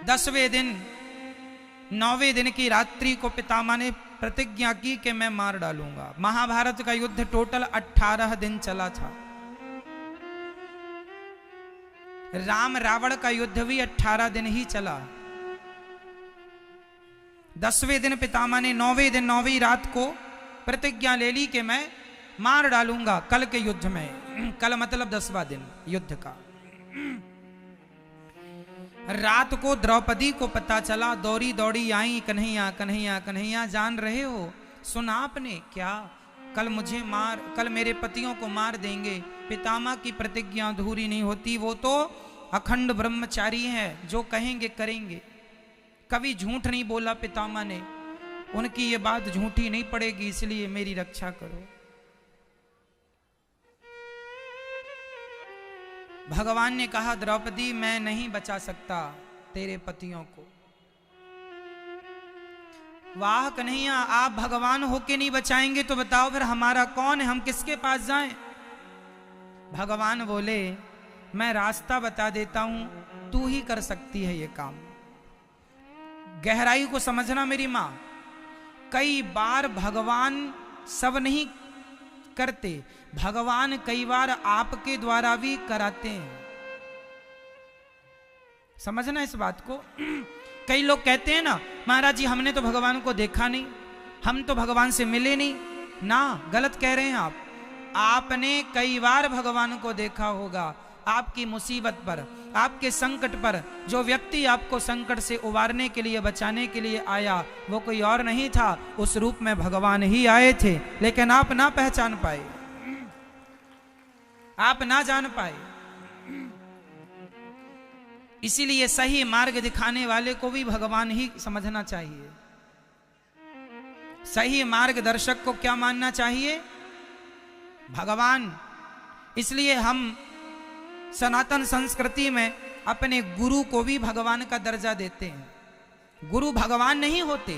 10वें दिन 9वें दिन की रात्रि को पितामह ने प्रतिज्ञा की कि मैं मार डालूंगा। महाभारत का युद्ध टोटल 18 दिन चला था। राम रावण का युद्ध भी 18 दिन ही चला। 10वें दिन पितामह ने 9वें दिन 9वीं रात को प्रतिज्ञा ले ली कि मैं मार डालूंगा कल के युद्ध में। कल मतलब 10वां दिन युद्ध का। रात को द्रौपदी को पता चला, दौड़ी दौड़ी आई, कन्हैया कन्हैया कन्हैया, जान रहे हो, सुना आपने क्या? कल मेरे पतियों को मार देंगे। पितामह की प्रतिज्ञा अधूरी नहीं होती, वो तो अखंड ब्रह्मचारी है, जो कहेंगे करेंगे। कभी झूठ नहीं बोला पितामह ने, उनकी ये बात झूठी नहीं पड़ेगी, इसलिए मेरी रक्षा करो। भगवान ने कहा, द्रौपदी मैं नहीं बचा सकता तेरे पतियों को। वाह कन्हैया, आप भगवान होके नहीं बचाएंगे तो बताओ फिर हमारा कौन है, हम किसके पास जाएं? भगवान बोले, मैं रास्ता बता देता हूं, तू ही कर सकती है ये काम। गहराई को समझना मेरी मां, कई बार भगवान सब नहीं करते, भगवान कई बार आपके द्वारा भी कराते हैं। समझना इस बात को। कई लोग कहते हैं ना, महाराज जी हमने तो भगवान को देखा नहीं, हम तो भगवान से मिले नहीं। ना, गलत कह रहे हैं आप। आपने कई बार भगवान को देखा होगा। आपकी मुसीबत पर, आपके संकट पर जो व्यक्ति आपको संकट से उबारने के लिए, बचाने के लिए आया, वो कोई और नहीं था, उस रूप में भगवान ही आए थे। लेकिन आप ना पहचान पाए, आप ना जान पाए। इसीलिए सही मार्ग दिखाने वाले को भी भगवान ही समझना चाहिए। सही मार्गदर्शक को क्या मानना चाहिए? भगवान। इसलिए हम सनातन संस्कृति में अपने गुरु को भी भगवान का दर्जा देते हैं। गुरु भगवान नहीं होते,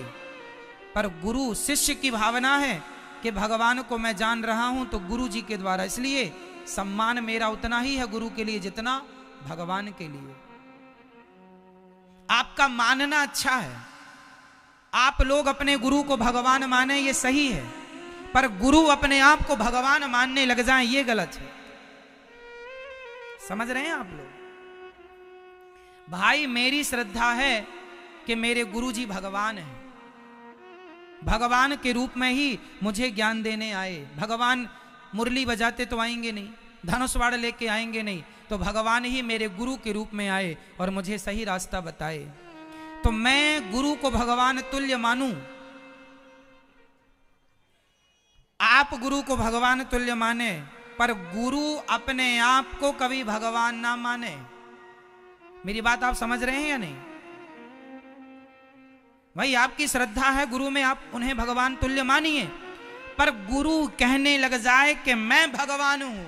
पर गुरु शिष्य की भावना है कि भगवान को मैं जान रहा हूं तो गुरु जी के द्वारा। इसलिए सम्मान मेरा उतना ही है गुरु के लिए जितना भगवान के लिए। आपका मानना अच्छा है, आप लोग अपने गुरु को भगवान माने, ये सही है, पर गुरु अपने आप को भगवान मानने लग जाएं, ये गलत है। समझ रहे हैं आप लोग? भाई मेरी श्रद्धा है कि मेरे गुरुजी भगवान हैं, भगवान के रूप में ही मुझे ज्ञान देने आए। भगवान मुरली बजाते तो आएंगे नहीं, धनुषवाड़ लेके आएंगे नहीं, तो भगवान ही मेरे गुरु के रूप में आए और मुझे सही रास्ता बताए। तो मैं गुरु को भगवान तुल्य मानूं, आप गुरु को भगवान तुल्य माने, पर गुरु अपने आप को कभी भगवान ना माने। मेरी बात आप समझ रहे हैं या नहीं? भाई आपकी श्रद्धा है गुरु में, आप उन्हें भगवान तुल्य मानिए, पर गुरु कहने लग जाए कि मैं भगवान हूं,